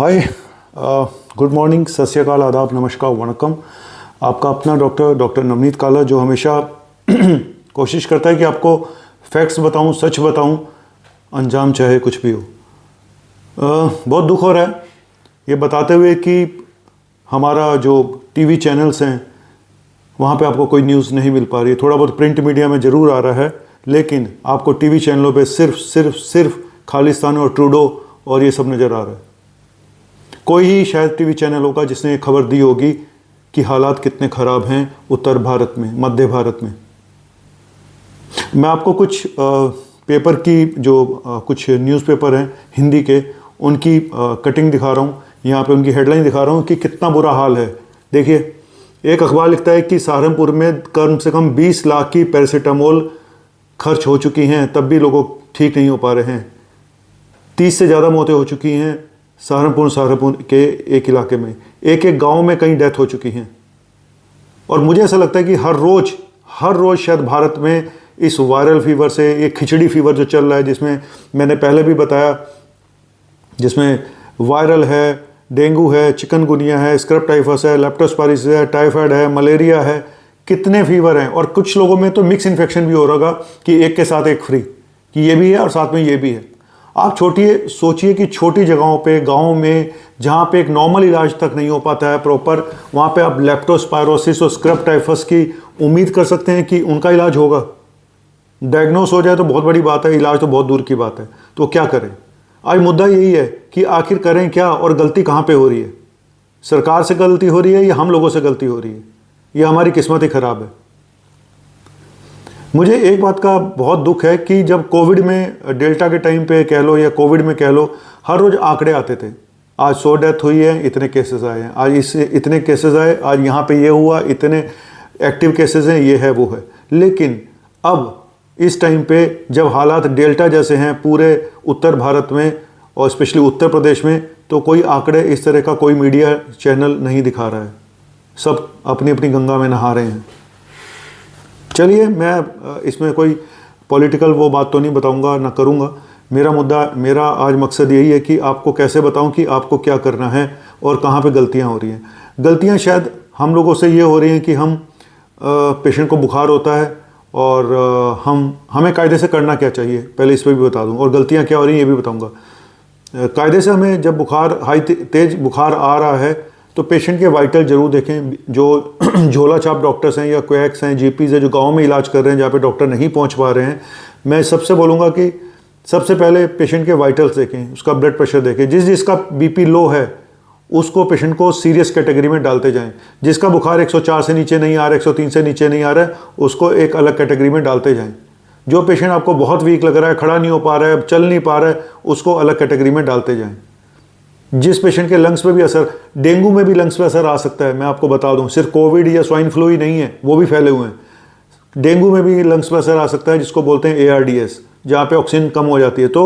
हाय, good morning, सत श्री अकाल, आदाब, नमस्कार, वणक्कम। आपका अपना डॉक्टर नवनीत काला, जो हमेशा कोशिश करता है कि आपको फैक्ट्स बताऊं, सच बताऊं, अंजाम चाहे कुछ भी हो। बहुत दुख हो रहा है ये बताते हुए कि हमारा जो टीवी चैनल्स हैं वहाँ पे आपको कोई न्यूज़ नहीं मिल पा रही है। थोड़ा बहुत प्रिंट मीडिया में ज़रूर आ रहा है, लेकिन आपको टीवी चैनलों पे सिर्फ खालिस्तान और ट्रूडो और ये सब नज़र आ रहा है। कोई ही शायद टीवी चैनल होगा जिसने ये खबर दी होगी कि हालात कितने ख़राब हैं उत्तर भारत में, मध्य भारत में। मैं आपको कुछ पेपर की जो कुछ न्यूज़पेपर हैं हिंदी के, उनकी कटिंग दिखा रहा हूँ। यहाँ पे उनकी हेडलाइन दिखा रहा हूँ कि कितना बुरा हाल है। देखिए, एक अखबार लिखता है कि सहारनपुर में कम से कम 20 लाख की पैरासीटामोल खर्च हो चुकी हैं, तब भी लोगों ठीक नहीं हो पा रहे हैं। 30 से ज़्यादा मौतें हो चुकी हैं सहारनपुर के एक इलाके में। एक गांव में कई डेथ हो चुकी हैं। और मुझे ऐसा लगता है कि हर रोज़ शायद भारत में इस वायरल फीवर से, ये खिचड़ी फीवर जो चल रहा है, जिसमें मैंने पहले भी बताया, जिसमें वायरल है, डेंगू है, चिकनगुनिया है, स्क्रब टाइफस है, लेप्टोस्पायरोसिस है, टाइफाइड है, मलेरिया है, कितने फीवर हैं। और कुछ लोगों में तो मिक्स इन्फेक्शन भी हो रहा होगा कि एक के साथ एक फ्री, कि ये भी है और साथ में ये भी है। आप सोचिए कि छोटी जगहों पे, गाँव में, जहाँ पे एक नॉर्मल इलाज तक नहीं हो पाता है प्रॉपर, वहाँ पे आप लेप्टोस्पायरोसिस और स्क्रब टाइफस की उम्मीद कर सकते हैं कि उनका इलाज होगा। डायग्नोस हो जाए तो बहुत बड़ी बात है, इलाज तो बहुत दूर की बात है। तो क्या करें? आज मुद्दा यही है कि आखिर करें क्या और गलती कहाँ पे हो रही है? सरकार से गलती हो रही है या हम लोगों से गलती हो रही है? या हमारी किस्मत ही खराब है? मुझे एक बात का बहुत दुख है कि जब कोविड में, डेल्टा के टाइम पे कह लो या कोविड में कह लो, हर रोज़ आंकड़े आते थे। आज 100 डेथ हुई है, इतने केसेस आए हैं, आज इससे इतने केसेस आए, आज यहाँ पे ये हुआ, इतने एक्टिव केसेस हैं, ये है, वो है। लेकिन अब इस टाइम पे जब हालात डेल्टा जैसे हैं पूरे उत्तर भारत में और स्पेशली उत्तर प्रदेश में, तो कोई आंकड़े इस तरह का कोई मीडिया चैनल नहीं दिखा रहा है। सब अपनी अपनी गंगा में नहा रहे हैं। चलिए, मैं इसमें कोई पॉलिटिकल वो बात तो नहीं बताऊंगा, ना करूंगा। मेरा आज मकसद यही है कि आपको कैसे बताऊं कि आपको क्या करना है और कहाँ पे गलतियां हो रही हैं। गलतियां शायद हम लोगों से ये हो रही हैं कि हम पेशेंट को बुखार होता है और हमें कायदे से करना क्या चाहिए, पहले इस पर भी बता दूं, और गलतियां क्या हो रही हैं ये भी बताऊंगा। कायदे से हमें जब बुखार, तेज बुखार आ रहा है, तो पेशेंट के वाइटल जरूर देखें। जो झोला छाप डॉक्टर्स हैं या क्वैक्स हैं, जीपीज़ हैं, जो गांव में इलाज कर रहे हैं, जहाँ पे डॉक्टर नहीं पहुंच पा रहे हैं, मैं सबसे बोलूँगा कि सबसे पहले पेशेंट के वाइटल्स देखें, उसका ब्लड प्रेशर देखें। जिसका बीपी लो है उसको, पेशेंट को सीरियस कैटेगरी में डालते जाएं। जिसका बुखार 104 से नीचे नहीं आ रहा है, 103 से नीचे नहीं आ रहा है, उसको एक अलग कैटेगरी में डालते जाएं। जो पेशेंट आपको बहुत वीक लग रहा है, खड़ा नहीं हो पा रहा है, चल नहीं पा रहा है, उसको अलग कैटेगरी में डालते जाएं। जिस पेशेंट के लंग्स पे भी असर, डेंगू में भी लंग्स पे असर आ सकता है, मैं आपको बता दूं। सिर्फ कोविड या स्वाइन फ्लू ही नहीं है, वो भी फैले हुए हैं। डेंगू में भी लंग्स पे असर आ सकता है, जिसको बोलते हैं ARDS, जहाँ पे ऑक्सीजन कम हो जाती है। तो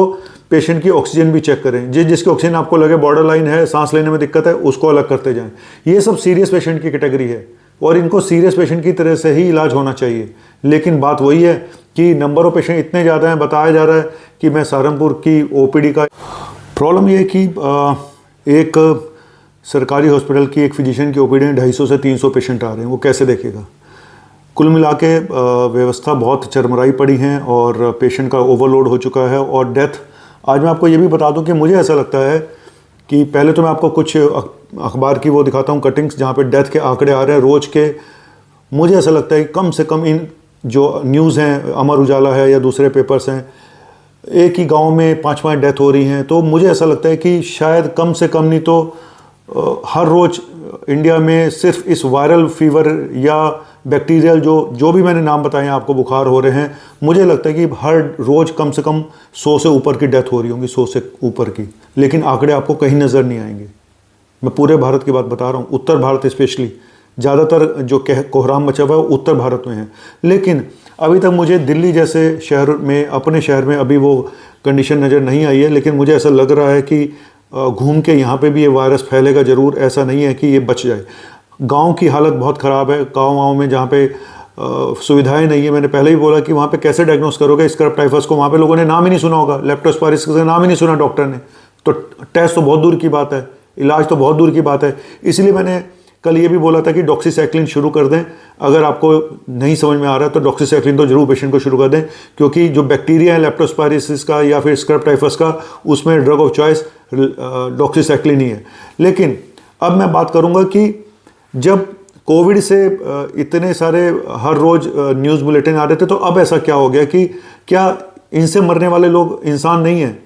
पेशेंट की ऑक्सीजन भी चेक करें। जिसकी ऑक्सीजन आपको लगे बॉर्डर लाइन है, सांस लेने में दिक्कत है, उसको अलग करते जाएं। ये सब सीरियस पेशेंट की कैटेगरी है और इनको सीरियस पेशेंट की तरह से ही इलाज होना चाहिए। लेकिन बात वही है कि नंबर ऑफ पेशेंट इतने ज़्यादा हैं। बताया जा रहा है कि मैं सहारनपुर की OPD का, प्रॉब्लम ये है कि एक सरकारी हॉस्पिटल की, एक फिजिशियन की OPD में 250 से 300 पेशेंट आ रहे हैं। वो कैसे देखेगा? कुल मिला के व्यवस्था बहुत चरमराई पड़ी हैं और पेशेंट का ओवरलोड हो चुका है। और डेथ, आज मैं आपको ये भी बता दूं कि मुझे ऐसा लगता है कि पहले तो मैं आपको कुछ अखबार की वो दिखाता हूं कटिंग्स, जहां पे डेथ के आंकड़े आ रहे हैं रोज़ के। मुझे ऐसा लगता है कि कम से कम इन जो न्यूज़ हैं, अमर उजाला है या दूसरे पेपर्स हैं, एक ही गांव में 5-5 डेथ हो रही हैं। तो मुझे ऐसा लगता है कि शायद कम से कम नहीं तो हर रोज़ इंडिया में सिर्फ इस वायरल फीवर या बैक्टीरियल जो भी मैंने नाम बताए हैं आपको, बुखार हो रहे हैं, मुझे लगता है कि हर रोज़ कम से कम 100 से ऊपर की डेथ हो रही होंगी, 100 से ऊपर की। लेकिन आंकड़े आपको कहीं नज़र नहीं आएंगे। मैं पूरे भारत की बात बता रहा हूँ, उत्तर भारत स्पेशली। ज़्यादातर जो कोहराम मचा हुआ है वो उत्तर भारत में है। लेकिन अभी तक मुझे दिल्ली जैसे शहर में, अपने शहर में अभी वो कंडीशन नज़र नहीं आई है। लेकिन मुझे ऐसा लग रहा है कि घूम के यहाँ पे भी ये वायरस फैलेगा ज़रूर। ऐसा नहीं है कि ये बच जाए। गांव की हालत बहुत ख़राब है। गांव में जहाँ पे सुविधाएं नहीं है, मैंने पहले ही बोला कि वहाँ पे कैसे डायग्नोस करोगे स्क्रब टाइफस को? वहाँ पे लोगों ने नाम ही नहीं सुना होगा, लेप्टोस्पायरोसिस का नाम ही नहीं सुना डॉक्टर ने। तो टेस्ट तो बहुत दूर की बात है। इलाज तो बहुत दूर की बात है। इसलिए मैंने कल ये भी बोला था कि डॉक्सीसाइक्लिन शुरू कर दें। अगर आपको नहीं समझ में आ रहा है तो डॉक्सीसाइक्लिन तो जरूर पेशेंट को शुरू कर दें, क्योंकि जो बैक्टीरिया है लेप्टोस्पायरोसिस का या फिर स्क्रब टाइफस का, उसमें ड्रग ऑफ चॉइस डॉक्सीसाइक्लिन ही है। लेकिन अब मैं बात करूंगा कि जब कोविड से इतने सारे हर रोज न्यूज़ बुलेटिन आ रहे थे, तो अब ऐसा क्या हो गया कि क्या इनसे मरने वाले लोग इंसान नहीं है?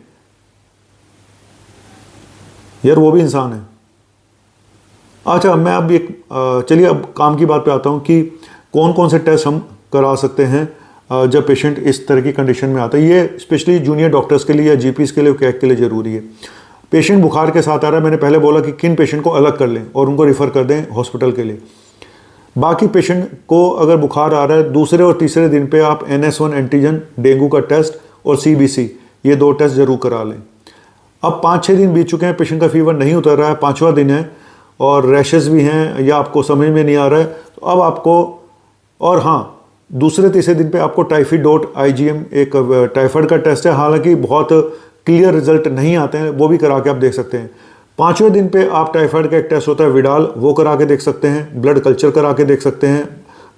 यार वो भी इंसान है। अच्छा, मैं अब एक चलिए अब काम की बात पे आता हूँ कि कौन कौन से टेस्ट हम करा सकते हैं जब पेशेंट इस तरह की कंडीशन में आता है। ये स्पेशली जूनियर डॉक्टर्स के लिए या जीपीस के लिए, कैक के लिए ज़रूरी है। पेशेंट बुखार के साथ आ रहा है, मैंने पहले बोला कि किन पेशेंट को अलग कर लें और उनको रिफ़र कर दें हॉस्पिटल के लिए। बाकी पेशेंट को अगर बुखार आ रहा है, दूसरे और तीसरे दिन पे आप NS1 एंटीजन, डेंगू का टेस्ट और CBC, ये 2 टेस्ट ज़रूर करा लें। अब 5-6 दिन बीत चुके हैं, पेशेंट का फीवर नहीं उतर रहा है, 5वां दिन है और रैशेस भी हैं या आपको समझ में नहीं आ रहा है, तो अब आपको, और हाँ, दूसरे तीसरे दिन पे आपको टाइफीडोट IgM, एक टाइफाइड का टेस्ट है, हालांकि बहुत क्लियर रिजल्ट नहीं आते हैं, वो भी करा के आप देख सकते हैं। 5वें दिन पे आप टाइफाइड का एक टेस्ट होता है विडाल, वो करा के देख सकते हैं। ब्लड कल्चर करा के देख सकते हैं।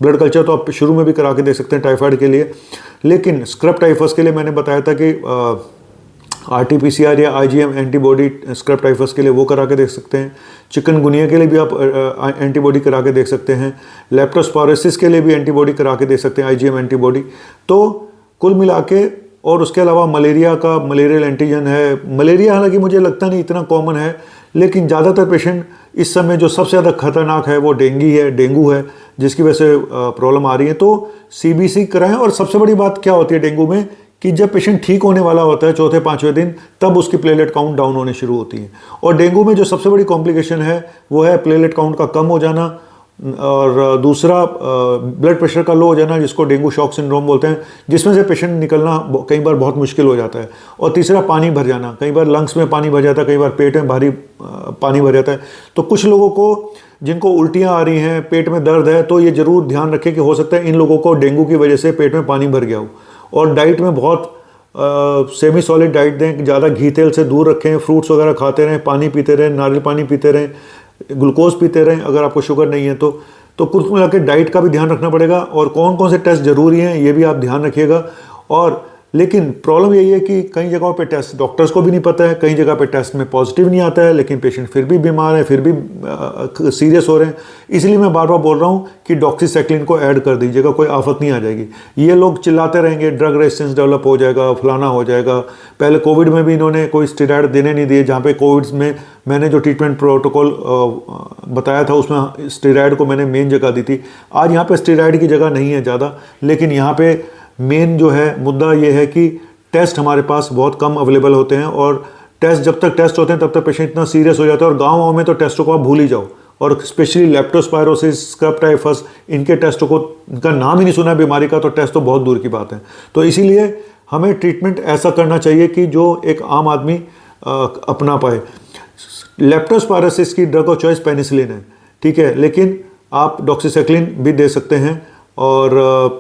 ब्लड कल्चर तो आप शुरू में भी करा के देख सकते हैं टाइफाइड के लिए। लेकिन स्क्रब टाइफस के लिए मैंने बताया था कि RT-PCR या IgM एंटीबॉडी स्क्रब टाइफस के लिए वो करा के देख सकते हैं। चिकनगुनिया के लिए भी आप एंटीबॉडी करा के देख सकते हैं। लेप्टोस्पायरोसिस के लिए भी एंटीबॉडी करा के देख सकते हैं, IgM एंटीबॉडी। तो कुल मिला के, और उसके अलावा मलेरिया का मलेरियल एंटीजन है। मलेरिया हालांकि मुझे लगता नहीं इतना कॉमन है, लेकिन ज़्यादातर पेशेंट इस समय जो सबसे ज़्यादा खतरनाक है वो डेंगू है, जिसकी वजह से प्रॉब्लम आ रही है। तो CBC कराएं। और सबसे बड़ी बात क्या होती है डेंगू में कि जब पेशेंट ठीक होने वाला होता है 4-5वें दिन, तब उसकी प्लेटलेट काउंट डाउन होने शुरू होती है। और डेंगू में जो सबसे बड़ी कॉम्प्लिकेशन है वो है प्लेटलेट काउंट का कम हो जाना, और दूसरा ब्लड प्रेशर का लो हो जाना, जिसको डेंगू शॉक सिंड्रोम बोलते हैं, जिसमें से पेशेंट निकलना कई बार बहुत मुश्किल हो जाता है। और तीसरा पानी भर जाना, कई बार लंग्स में पानी भर जाता है, कई बार पेट में भारी पानी भर जाता है। तो कुछ लोगों को जिनको उल्टियाँ आ रही हैं, पेट में दर्द है, तो ये ज़रूर ध्यान रखें कि हो सकता है इन लोगों को डेंगू की वजह से पेट में पानी भर गया हो। और डाइट में बहुत सेमी सॉलिड डाइट दें, ज़्यादा घी तेल से दूर रखें, फ्रूट्स वगैरह खाते रहें, पानी पीते रहें, नारियल पानी पीते रहें, ग्लूकोज पीते रहें अगर आपको शुगर नहीं है तो कुल मिला के डाइट का भी ध्यान रखना पड़ेगा। और कौन कौन से टेस्ट ज़रूरी हैं ये भी आप ध्यान रखिएगा। और लेकिन प्रॉब्लम यही है कि कई जगहों पे टेस्ट डॉक्टर्स को भी नहीं पता है, कई जगह पे टेस्ट में पॉजिटिव नहीं आता है, लेकिन पेशेंट फिर भी बीमार है, फिर भी सीरियस हो रहे हैं। इसलिए मैं बार बार बोल रहा हूँ कि डॉक्सीसाइक्लिन को ऐड कर दीजिएगा, कोई आफत नहीं आ जाएगी। ये लोग चिल्लाते रहेंगे ड्रग रेजिस्टेंस डेवलप हो जाएगा, फलाना हो जाएगा। पहले कोविड में भी इन्होंने कोई स्टेरॉइड देने नहीं दिए, जहाँ पे कोविड में मैंने जो ट्रीटमेंट प्रोटोकॉल बताया था उसमें स्टेरॉइड को मैंने मेन जगह दी थी। आज यहाँ पे स्टेरॉइड की जगह नहीं है ज़्यादा, लेकिन यहाँ पे मेन जो है मुद्दा ये है कि टेस्ट हमारे पास बहुत कम अवेलेबल होते हैं। और टेस्ट जब तक टेस्ट होते हैं तब तक पेशेंट इतना सीरियस हो जाता है। और गाँव में तो टेस्टों को आप भूल ही जाओ। और स्पेशली लेप्टोस्पायरोसिस, स्क्रब टाइफस, इनके टेस्टों को, इनका नाम ही नहीं सुना बीमारी का, तो टेस्ट तो बहुत दूर की बात है। तो इसीलिए हमें ट्रीटमेंट ऐसा करना चाहिए कि जो एक आम आदमी अपना पाए। लेप्टोस्पायरोसिस की ड्रग ऑफ चॉइस पेनिसिलिन है, ठीक है, लेकिन आप डॉक्सीसाइक्लिन भी दे सकते हैं और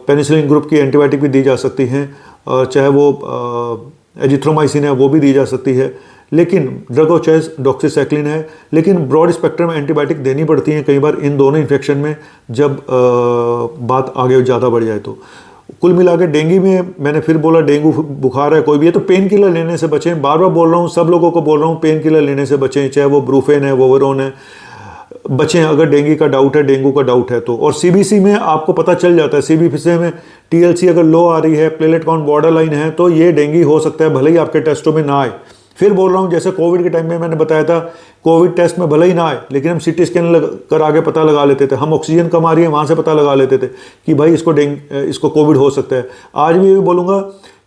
पेनिसिलिन ग्रुप की एंटीबायोटिक भी दी जा सकती हैं, चाहे वो एजिथ्रोमाइसिन है वो भी दी जा सकती है। लेकिन ड्रग ऑफ चॉइस डॉक्सीसाइक्लिन है। लेकिन ब्रॉड स्पेक्ट्रम एंटीबायोटिक देनी पड़ती हैं कई बार इन दोनों इन्फेक्शन में, जब बात आगे ज़्यादा बढ़ जाए। तो कुल मिला के डेंगू में मैंने फिर बोला, डेंगू बुखार है कोई भी है तो पेन किलर लेने से बचें। बार बार बोल रहा हूँ, सब लोगों को बोल रहा हूँ, पेन किलर लेने से बचें, चाहे वो ब्रूफेन है, वोवरोन है, बचें अगर डेंगू का डाउट है तो। और CBC में आपको पता चल जाता है, CBC में TLC अगर लो आ रही है, प्लेटलेट काउंट बॉर्डर लाइन है, तो ये डेंगू हो सकता है, भले ही आपके टेस्टों में ना आए। फिर बोल रहा हूँ, जैसे कोविड के टाइम में मैंने बताया था, कोविड टेस्ट में भले ही ना आए, लेकिन हम CT स्कैन कर आगे पता लगा लेते थे। हम ऑक्सीजन कम आ रही है वहाँ से पता लगा लेते थे कि भाई इसको कोविड हो सकता है। आज भी ये बोलूँगा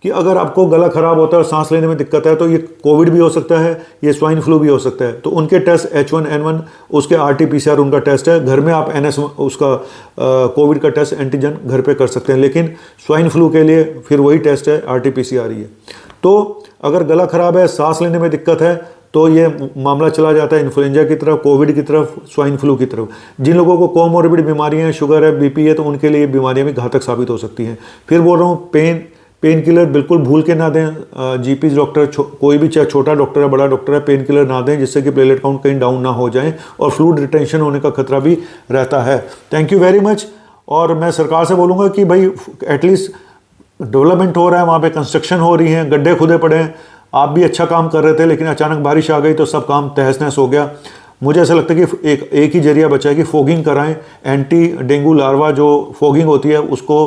कि अगर आपको गला खराब होता है और सांस लेने में दिक्कत है, तो ये कोविड भी हो सकता है, ये स्वाइन फ्लू भी हो सकता है। तो उनके टेस्ट H1N1, उसके RT-PCR उनका टेस्ट है। घर में आप NS उसका कोविड का टेस्ट एंटीजन घर पे कर सकते हैं, लेकिन स्वाइन फ्लू के लिए फिर वही टेस्ट है, RT-PCR ही है। तो अगर गला खराब है, सांस लेने में दिक्कत है, तो ये मामला चला जाता है इन्फ्लुएंजा की तरफ, कोविड की तरफ, स्वाइन फ्लू की तरफ। जिन लोगों को कोमोर्बिड बीमारियां हैं, शुगर है, BP है, तो उनके लिए बीमारियां भी घातक साबित हो सकती हैं। फिर बोल रहा हूँ, पेन किलर बिल्कुल भूल के ना दें। जीपी डॉक्टर कोई भी, चाहे छोटा डॉक्टर है बड़ा डॉक्टर है, पेन किलर ना दें जिससे कि प्लेटलेट काउंट कहीं डाउन ना हो जाए और फ्लूइड रिटेंशन होने का खतरा भी रहता है। Thank you very much. और मैं सरकार से बोलूँगा कि भाई एटलीस्ट डेवलपमेंट हो रहा है, वहाँ पे कंस्ट्रक्शन हो रही है, गड्ढे खुदे पड़े हैं, आप भी अच्छा काम कर रहे थे लेकिन अचानक बारिश आ गई तो सब काम तहस नहस हो गया। मुझे ऐसा लगता है कि एक ही जरिया बचा है कि फोगिंग कराएं। एंटी डेंगू लार्वा जो फोगिंग होती है उसको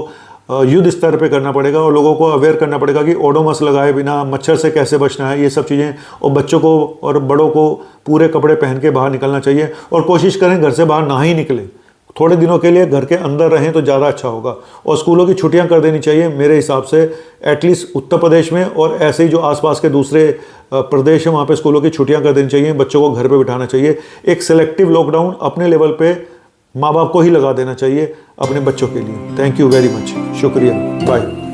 युद्ध स्तर पे करना पड़ेगा और लोगों को अवेयर करना पड़ेगा कि ओडोमस लगाए बिना मच्छर से कैसे बचना है, ये सब चीज़ें। और बच्चों को और बड़ों को पूरे कपड़े पहन के बाहर निकलना चाहिए और कोशिश करें घर से बाहर ना ही निकले, थोड़े दिनों के लिए घर के अंदर रहें तो ज़्यादा अच्छा होगा। और स्कूलों की छुट्टियां कर देनी चाहिए मेरे हिसाब से, एटलीस्ट उत्तर प्रदेश में और ऐसे ही जो आसपास के दूसरे प्रदेश हैं वहाँ पे स्कूलों की छुट्टियां कर देनी चाहिए, बच्चों को घर पे बिठाना चाहिए। एक सेलेक्टिव लॉकडाउन अपने लेवल पे माँ बाप को ही लगा देना चाहिए अपने बच्चों के लिए। थैंक यू वेरी मच, शुक्रिया, बाय।